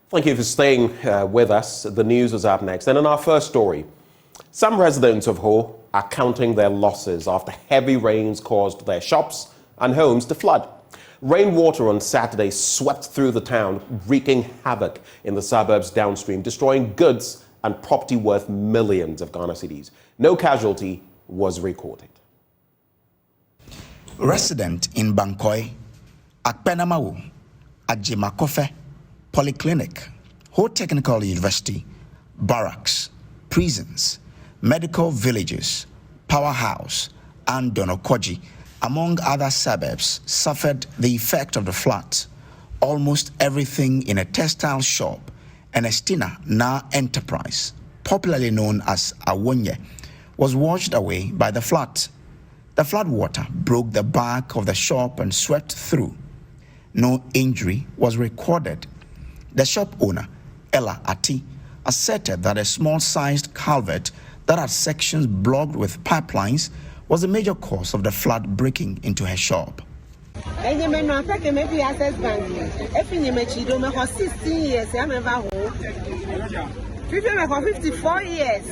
Thank you for staying with us. The news is up next. And in our first story, some residents of Ho are counting their losses after heavy rains caused their shops and homes to flood. Rainwater on Saturday swept through the town, wreaking havoc in the suburbs downstream, destroying goods and property worth millions of Ghana cedis. No casualty was recorded. Resident in Bankoi, Akpenamawu, Ajimakofe, Polyclinic, Ho Technical University, barracks, prisons, medical villages, powerhouse, and Donokoji, among other suburbs, suffered the effect of the floods. Almost everything in a textile shop and a Stina Na enterprise, popularly known as Awonye, was washed away by the flood. The flood water broke the back of the shop and swept through. No injury was recorded. The shop owner, Ella Ati, asserted that a small-sized culvert that had sections blocked with pipelines was a major cause of the flood breaking into her shop. 54 years.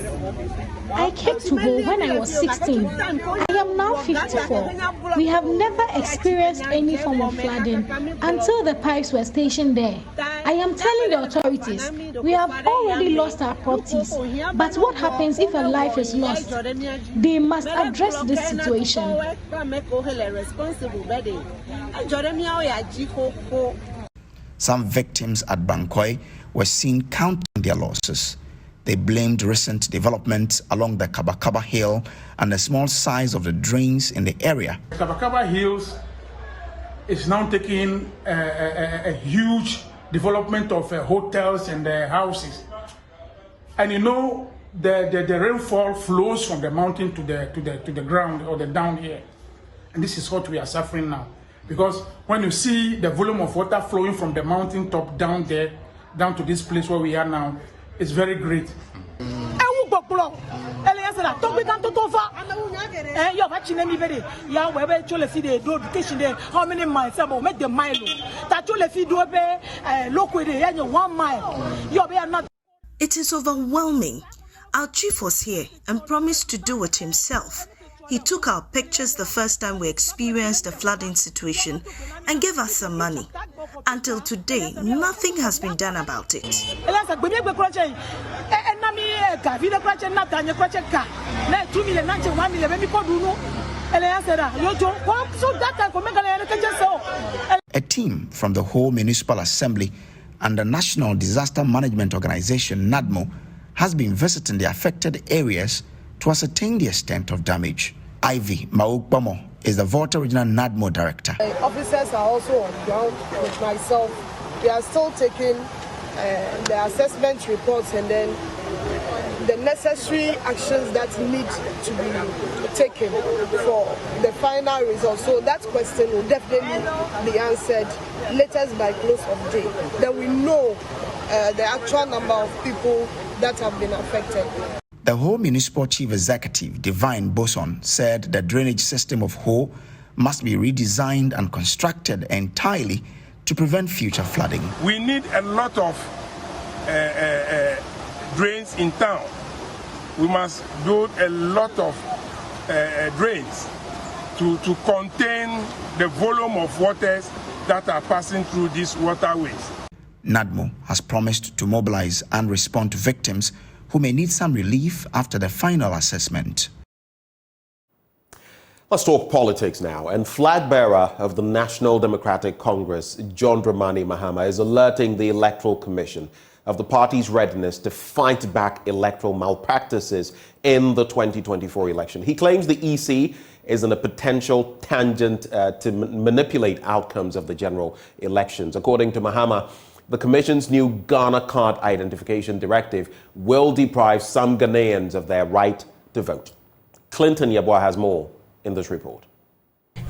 I came to Ho when I was 16. I am now 54. We have never experienced any form of flooding until the pipes were stationed there. I am telling the authorities, we have already lost our properties. But what happens if a life is lost? They must address this situation. Some victims at Bankoi were seen counting their losses. They blamed recent developments along the Kabakaba Hill and the small size of the drains in the area. Kabakaba Hills is now taking a huge development of hotels and houses. And you know, the rainfall flows from the mountain to the ground or the down here. And this is what we are suffering now. Because when you see the volume of water flowing from the mountain top down there, down to this place where we are now, it's very great. It is overwhelming. Our chief was here and promised to do it himself. He took our pictures the first time we experienced the flooding situation and gave us some money. Until today, nothing has been done about it. A team from the Ho Municipal Assembly and the National Disaster Management Organization, NADMO, has been visiting the affected areas to ascertain the extent of damage. Ivy Maukbamo is the Volta Regional NADMO Director. Officers are also on ground with myself. We are still taking the assessment reports and then the necessary actions that need to be taken for the final result. So that question will definitely be answered latest by close of day. Then we know the actual number of people that have been affected. The Ho Municipal Chief Executive, Divine Boson, said the drainage system of Ho must be redesigned and constructed entirely to prevent future flooding. We need a lot of drains in town. We must build a lot of drains to contain the volume of waters that are passing through these waterways. NADMO has promised to mobilize and respond to victims who may need some relief after the final assessment. Let's talk politics now. And flag bearer of the National Democratic Congress, John Dramani Mahama, is alerting the Electoral Commission of the party's readiness to fight back electoral malpractices in the 2024 election. He claims the EC is in a potential tangent to manipulate outcomes of the general elections. According to Mahama, the Commission's new Ghana Card Identification Directive will deprive some Ghanaians of their right to vote. Clinton Yeboah has more in this report.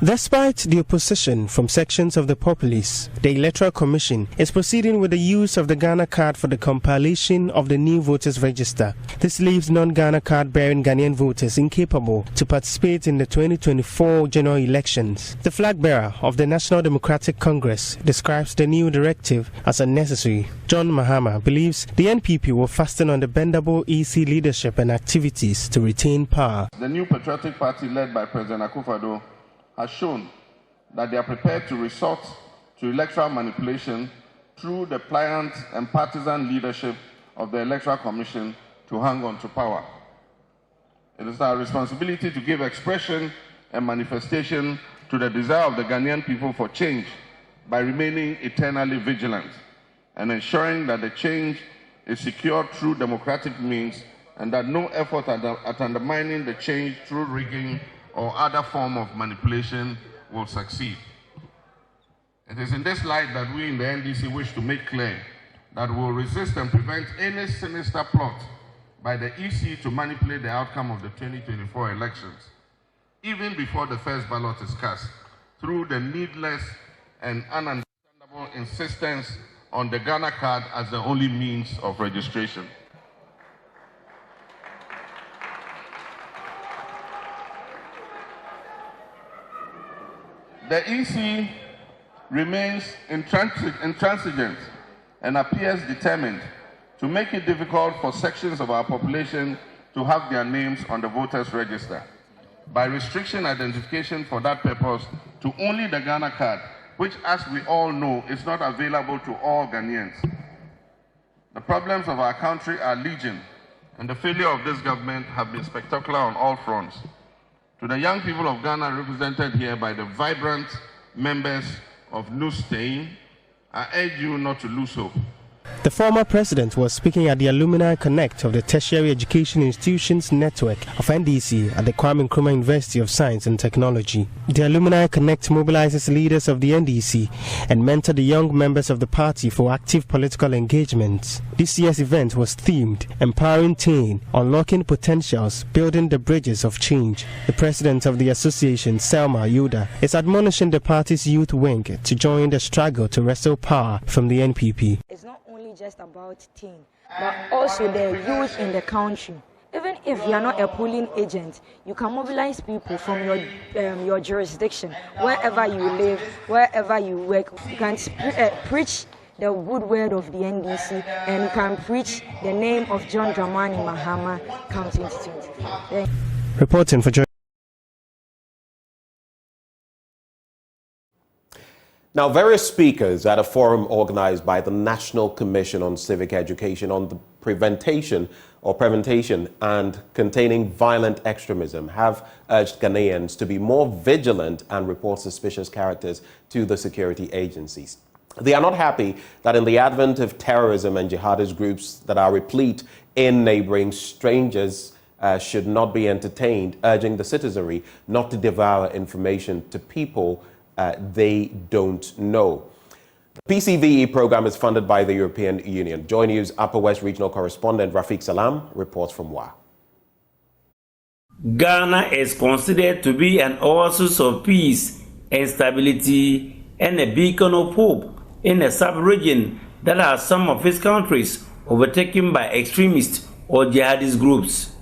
Despite the opposition from sections of the populace, the Electoral Commission is proceeding with the use of the Ghana card for the compilation of the new voters register. This leaves non-Ghana card-bearing Ghanaian voters incapable to participate in the 2024 general elections. The flag bearer of the National Democratic Congress describes the new directive as unnecessary. John Mahama believes the NPP will fasten on the bendable EC leadership and activities to retain power. The new patriotic party led by President Akufo-Addo has shown that they are prepared to resort to electoral manipulation through the pliant and partisan leadership of the Electoral Commission to hang on to power. It is our responsibility to give expression and manifestation to the desire of the Ghanaian people for change by remaining eternally vigilant and ensuring that the change is secured through democratic means and that no effort at undermining the change through rigging or other form of manipulation will succeed. It is in this light that we in the NDC wish to make clear that we will resist and prevent any sinister plot by the EC to manipulate the outcome of the 2024 elections, even before the first ballot is cast, through the needless and ununderstandable insistence on the Ghana card as the only means of registration. The EC remains intransigent and appears determined to make it difficult for sections of our population to have their names on the voters' register by restricting identification for that purpose to only the Ghana card, which, as we all know, is not available to all Ghanaians. The problems of our country are legion, and the failure of this government have been spectacular on all fronts. To the young people of Ghana represented here by the vibrant members of New Stain, I urge you not to lose hope. The former president was speaking at the Alumni Connect of the Tertiary Education Institutions Network of NDC at the Kwame Nkrumah University of Science and Technology. The Alumni Connect mobilizes leaders of the NDC and mentor the young members of the party for active political engagement. This year's event was themed Empowering Teen, Unlocking Potentials, Building the Bridges of Change. The president of the association, Selma Yuda, is admonishing the party's youth wing to join the struggle to wrestle power from the NPP. It's not only just about teen, but also the youth in the country. Even if you are not a polling agent, you can mobilize people from your jurisdiction, wherever you live, wherever you work. You can preach the good word of the NDC, and you can preach the name of John Dramani Mahama come 2024. Reporting for Now, various speakers at a forum organized by the National Commission on Civic Education on the prevention and containing violent extremism have urged Ghanaians to be more vigilant and report suspicious characters to the security agencies. They are not happy that in the advent of terrorism and jihadist groups that are replete in neighboring, strangers should not be entertained, urging the citizenry not to devour information to people they don't know. The PCVE program is funded by the European Union. Joy News Upper West Regional Correspondent Rafiq Salam reports from WA. Ghana is considered to be an oasis of peace and stability and a beacon of hope in a sub-region that has some of its countries overtaken by extremist or jihadist groups.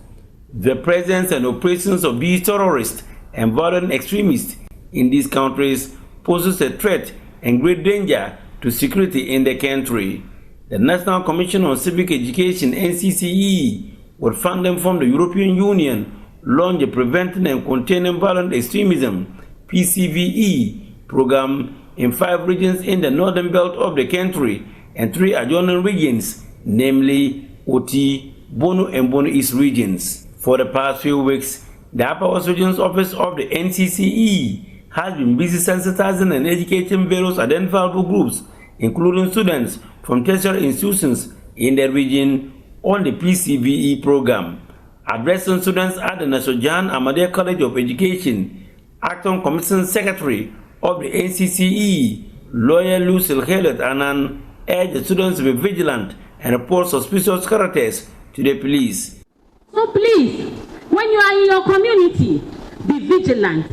The presence and operations of these terrorists and violent extremists in these countries poses a threat and great danger to security in the country. The National Commission on Civic Education, NCCE, with funding from the European Union, launched a Preventing and Containing Violent Extremism, PCVE, program in 5 regions in the northern belt of the country and 3 adjoining regions, namely Oti, Bono and Bono East regions. For the past few weeks, the Upper West Region's Office of the NCCE has been busy sensitizing and educating various identifiable groups, including students from tertiary institutions in the region, on the PCVE program. Addressing students at the National Jan Ahmadiyya College of Education, Acting Commission Secretary of the NCCE, Lawyer Lucille Helet Anan, urged the students to be vigilant and report suspicious characters to the police. So please, when you are in your community, be vigilant.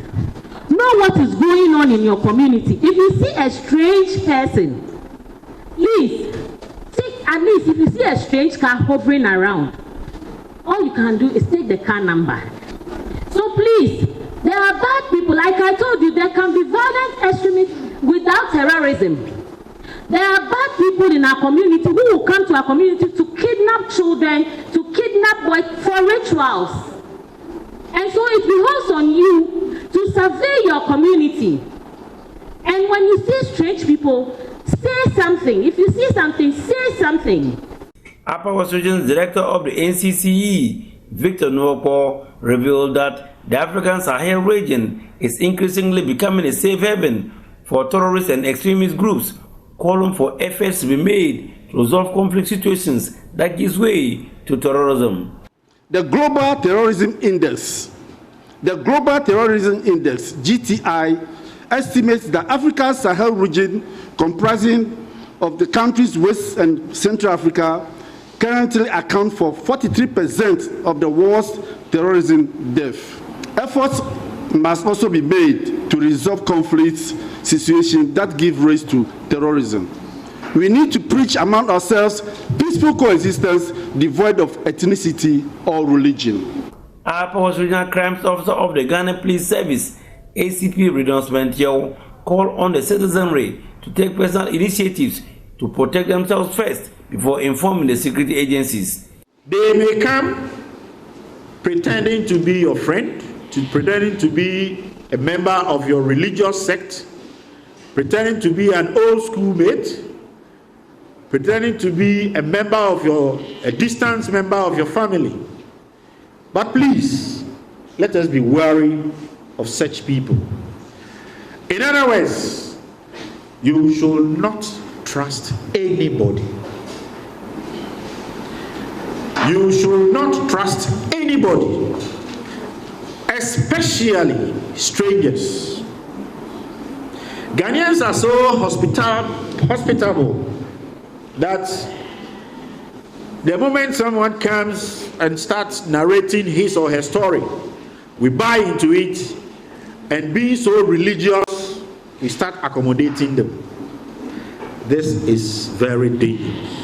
know what is going on in your community. If you see a strange person, please, at least if you see a strange car hovering around, all you can do is take the car number. So please, there are bad people. Like I told you, there can be violent extremism without terrorism. There are bad people in our community who will come to our community to kidnap children, to kidnap boys for rituals. And so it behoves on you to survey your community. And when you see strange people, say something. If you see something, say something. Upper West Region's director of the NCCE, Victor Nwoko, revealed that the African Sahel region is increasingly becoming a safe haven for terrorist and extremist groups, calling for efforts to be made to resolve conflict situations that gives way to terrorism. The Global Terrorism Index, GTI, estimates that Africa's Sahel region, comprising of the countries West and Central Africa, currently account for 43% of the world's terrorism deaths. Efforts must also be made to resolve conflicts situations that give rise to terrorism. We need to preach among ourselves peaceful coexistence devoid of ethnicity or religion. Upper Regional Crimes Officer of the Ghana Police Service, ACP Redouncement Yao, called on the citizenry to take personal initiatives to protect themselves first before informing the security agencies. They may come pretending to be your friend, pretending to be a member of your religious sect, pretending to be an old schoolmate, pretending to be a distant member of your family. But please, let us be wary of such people. In other words, you should not trust anybody. You should not trust anybody, especially strangers. Ghanaians are so hospitable that the moment someone comes and starts narrating his or her story, we buy into it, and being so religious, we start accommodating them. This is very dangerous.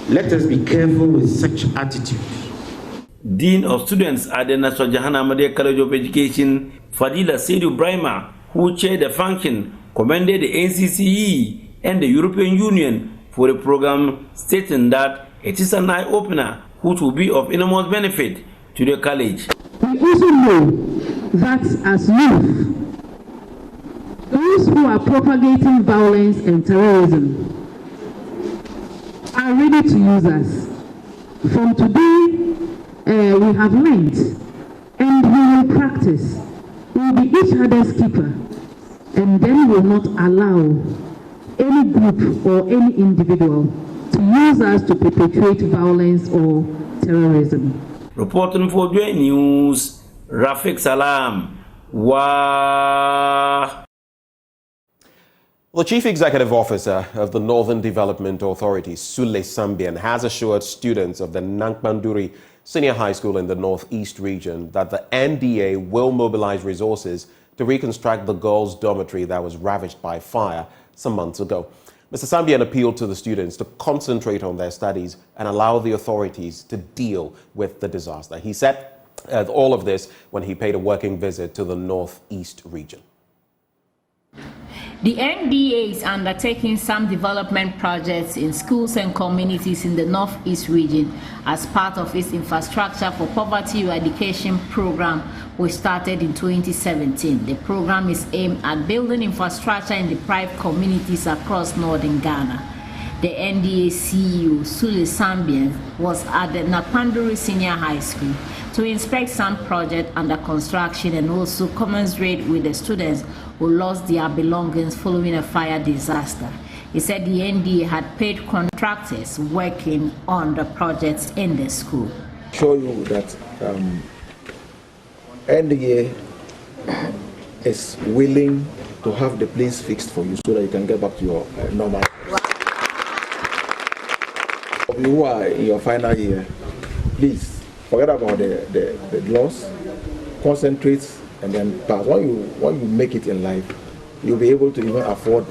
Let us be careful with such attitude. Dean of Students at the National Jahana Ahmadiyya College of Education, Fadila Saidu Brahima, who chaired the function, commended the NCCE and the European Union for the program, stating that it is an eye-opener which will be of enormous benefit to the college. We also know that as youth, those who are propagating violence and terrorism are ready to use us. From today, we have learned and we will practice. We will be each other's keeper, and then we will not allow any group or any individual to use us to perpetrate violence or terrorism. Reporting for Joy News, Rafiq Salam. The Chief Executive Officer of the Northern Development Authority, Sule Sambian, has assured students of the Nankpanduri Senior High School in the Northeast region that the NDA will mobilize resources to reconstruct the girls' dormitory that was ravaged by fire some months ago. Mr. Sambian appealed to the students to concentrate on their studies and allow the authorities to deal with the disaster. He said all of this when he paid a working visit to the Northeast region. The NDA is undertaking some development projects in schools and communities in the Northeast region as part of its Infrastructure for Poverty Eradication program, which started in 2017. The program is aimed at building infrastructure in deprived communities across northern Ghana. The NDA CEO, Sule Sambian, was at the Nankpanduri Senior High School to inspect some projects under construction and also commiserate with the students who lost their belongings following a fire disaster. He said the NDA had paid contractors working on the projects in the school. Show you that NDA is willing to have the place fixed for you so that you can get back to your normal. You are in your final year, please forget about the loss, concentrate And then, but when you make it in life, you'll be able to even afford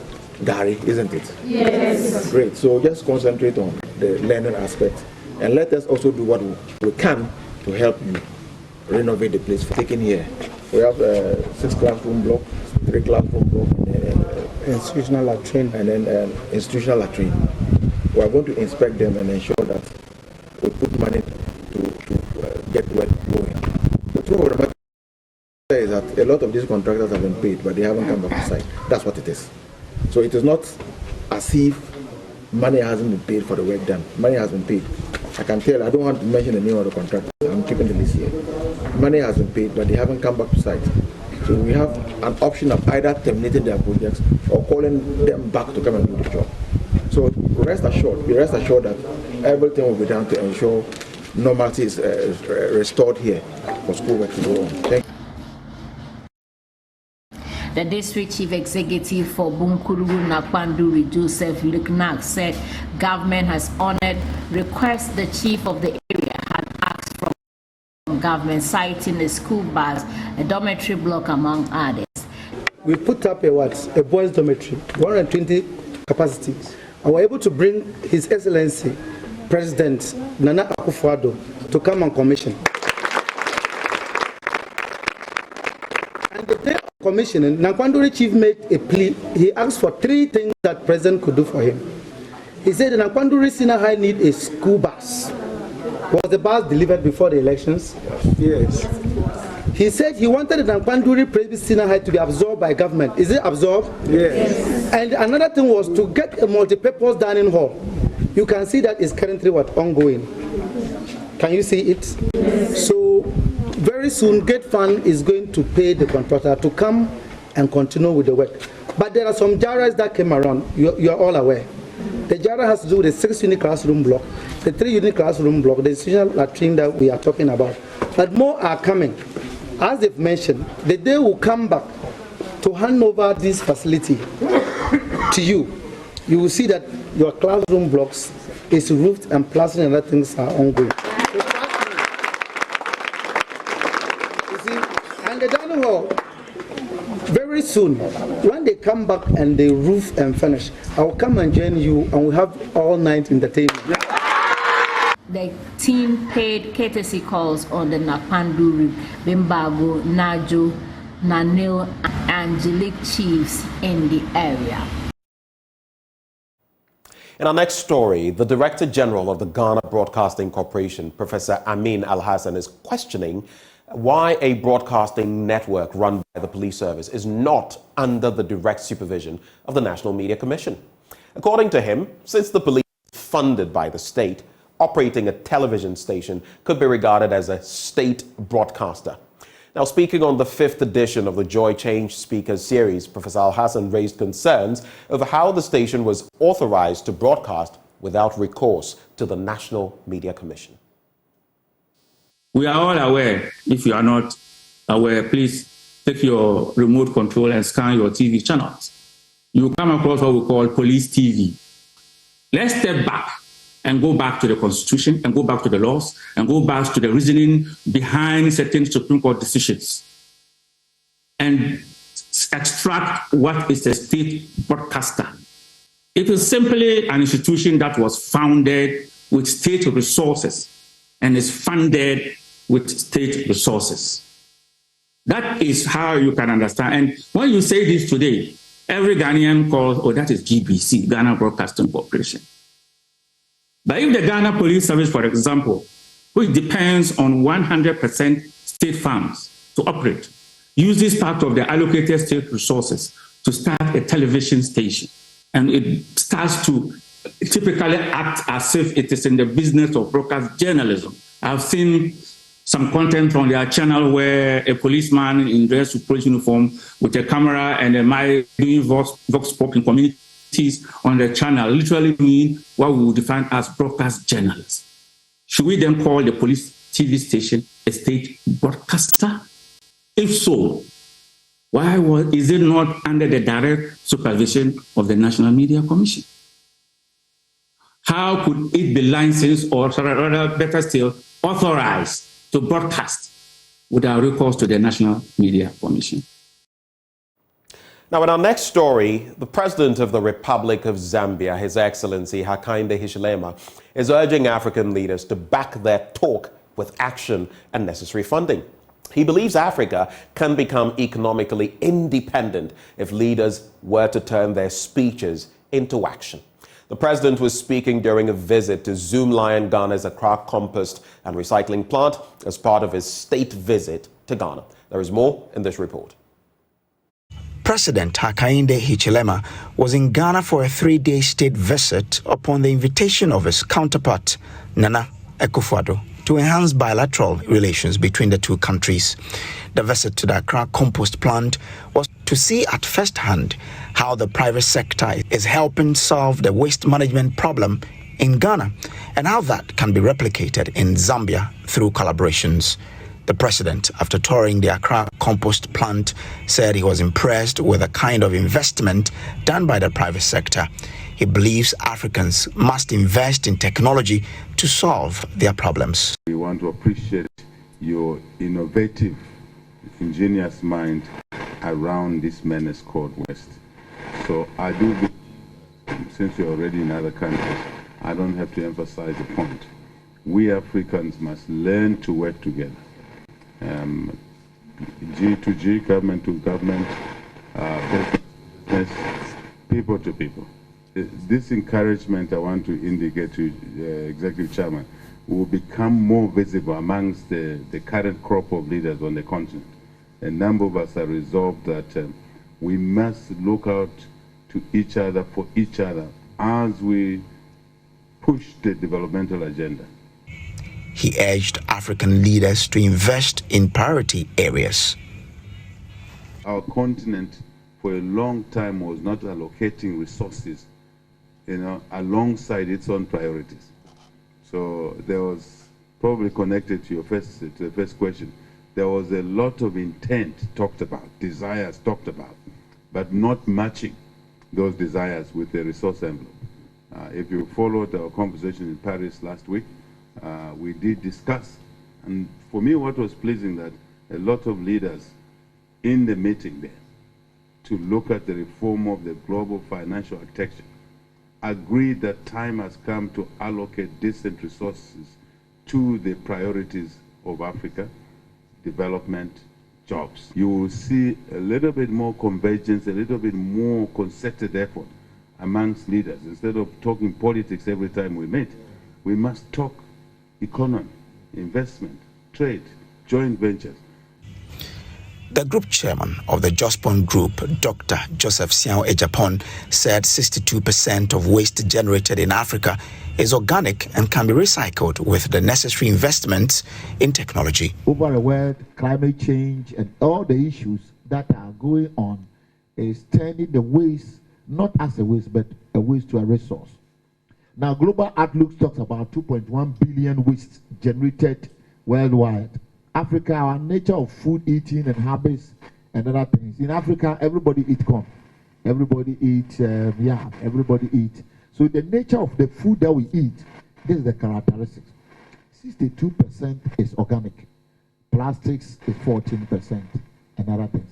Gary, isn't it? Yes. Great. So just concentrate on the learning aspect, and let us also do what we can to help you renovate the place. Taken here, we have 6 classroom block, 3 classroom block, and institutional latrine, and then institutional latrine. We are going to inspect them and ensure that we put money to get work going. The truth of the matter is that a lot of these contractors have been paid, but they haven't come back to site. That's what it is. So it is not as if money hasn't been paid for the work done. Money has been paid. I can tell, I don't want to mention the name of the contractor. I'm keeping the list here. Money has been paid, but they haven't come back to site. So we have an option of either terminating their projects or calling them back to come and do the job. So be rest assured that everything will be done to ensure normality is restored here for schoolwork to go on. Thank you. The district chief executive for Bunkuru Nakwanduri, Joseph Luknak, said government has honored requests the chief of the area had asked from government, citing a school bus, a dormitory block, among others. We put up a boys' dormitory, 120 capacity, and we're able to bring His Excellency President Nana Akufo-Addo to come and commission. And the day of commissioning, Nakwanduri chief made a plea. He asked for 3 things that President could do for him. He said the Nakwanduri Senior High need a school bus. Was the bus delivered before the elections? Yes. He said he wanted the Nakwanduri Presbyterian Senior High to be absorbed by government. Is it absorbed? Yes. And another thing was to get a multi-purpose dining hall. You can see that is currently ongoing. Can you see it? Yes. So very soon, Gate Fund is going to pay the contractor to come and continue with the work. But there are some jarras that came around. You are all aware. The jarra has to do with the 6-unit classroom block, the 3-unit classroom block, the institutional latrine that we are talking about. But more are coming. As they've mentioned, the day will come back to hand over this facility to you. You will see that your classroom blocks is roofed and plastering and other things are ongoing. You see, and the dining hall, very soon, when they come back and they roof and finish, I will come and join you and we'll have all night entertainment. The team paid courtesy calls on the Nakwanduri, Bimbago, Najo, Nanil, and Angelic chiefs in the area. In our next story, the Director General of the Ghana Broadcasting Corporation, Professor Amin Al-Hassan, is questioning why a broadcasting network run by the police service is not under the direct supervision of the National Media Commission. According to him, since the police is funded by the state, operating a television station could be regarded as a state broadcaster. Now, speaking on the 5th edition of the Joy Change Speakers Series, Professor Al-Hassan raised concerns over how the station was authorized to broadcast without recourse to the National Media Commission. We are all aware. If you are not aware, please take your remote control and scan your TV channels. You come across what we call police TV. Let's step back and go back to the Constitution and go back to the laws and go back to the reasoning behind certain Supreme Court decisions and extract what is a state broadcaster. It is simply an institution that was founded with state resources and is funded with state resources. That is how you can understand. And when you say this today, every Ghanaian calls, oh, that is GBC, Ghana Broadcasting Corporation. But if the Ghana Police Service, for example, which depends on 100% state funds to operate, uses part of the allocated state resources to start a television station, and it starts to typically act as if it is in the business of broadcast journalism. I've seen some content on their channel where a policeman in dress with police uniform with a camera and a mic doing vox pop in communities on the channel, literally doing what we would define as broadcast journalists. Should we then call the police TV station a state broadcaster? If so, why is it not under the direct supervision of the National Media Commission? How could it be licensed or rather better still, authorized to broadcast without recourse to the National Media Commission. Now, in our next story, the President of the Republic of Zambia, His Excellency Hakainde Hichilema, is urging African leaders to back their talk with action and necessary funding. He believes Africa can become economically independent if leaders were to turn their speeches into action. The president was speaking during a visit to Zoomlion Ghana's Accra compost and recycling plant as part of his state visit to Ghana. There is more in this report. President Hakainde Hichilema was in Ghana for a 3-day state visit upon the invitation of his counterpart, Nana Akufo-Addo, to enhance bilateral relations between the two countries. The visit to the Accra compost plant was to see at first hand how the private sector is helping solve the waste management problem in Ghana and how that can be replicated in Zambia through collaborations. The president, after touring the Accra compost plant, said he was impressed with the kind of investment done by the private sector. He believes Africans must invest in technology to solve their problems. We want to appreciate your innovative, ingenious mind around this menace called West. So I do believe, since you're already in other countries, I don't have to emphasize the point. We Africans must learn to work together. G to G, government to government, business, people to people. This encouragement I want to indicate to Executive Chairman will become more visible amongst the current crop of leaders on the continent. A number of us are resolved that we must look out to each other for each other as we push the developmental agenda. He urged African leaders to invest in priority areas. Our continent for a long time was not allocating resources, alongside its own priorities. So there was, probably connected to the first question, there was a lot of intent talked about, desires talked about, but not matching those desires with the resource envelope. If you followed our conversation in Paris last week, we did discuss, and for me what was pleasing that a lot of leaders in the meeting there to look at the reform of the global financial architecture agreed that time has come to allocate decent resources to the priorities of Africa, development, jobs. You will see a little bit more convergence, a little bit more concerted effort amongst leaders. Instead of talking politics every time we meet, we must talk economy, investment, trade, joint ventures. The group chairman of the Jospon Group, Dr. Joseph Siao Ejapon, said 62% of waste generated in Africa is organic and can be recycled with the necessary investments in technology. Over the world, climate change and all the issues that are going on is turning the waste not as a waste, but a waste to a resource. Now, Global Outlook talks about 2.1 billion waste generated worldwide. Africa, our nature of food eating and habits and other things. In Africa, everybody eats corn. Everybody eats, everybody eats. So the nature of the food that we eat, this is the characteristics. 62% is organic. Plastics is 14% and other things.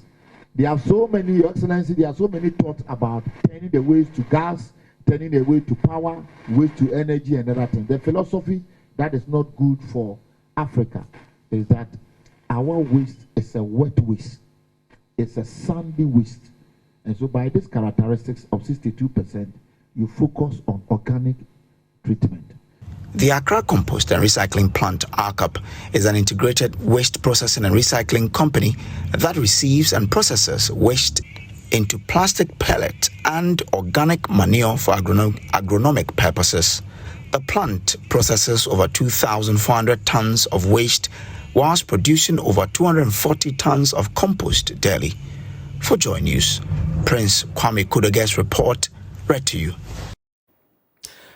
There are so many, Your Excellency, there are so many thoughts about turning the waste to gas, turning the waste to power, waste to energy and other things. The philosophy that is not good for Africa is that our waste is a wet waste. It's a sandy waste. And so by these characteristics of 62%, you focus on organic treatment. The Accra Compost and Recycling Plant, ARCAP, is an integrated waste processing and recycling company that receives and processes waste into plastic pellet and organic manure for agronomic purposes. The plant processes over 2,400 tons of waste whilst producing over 240 tons of compost daily. For Joy News, Prince Kwame Kudoge's report read to you.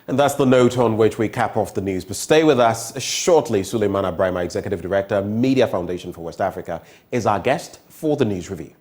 And that's the note on which we cap off the news. But stay with us shortly. Suleiman Abrahima, Executive Director, Media Foundation for West Africa, is our guest for the News Review.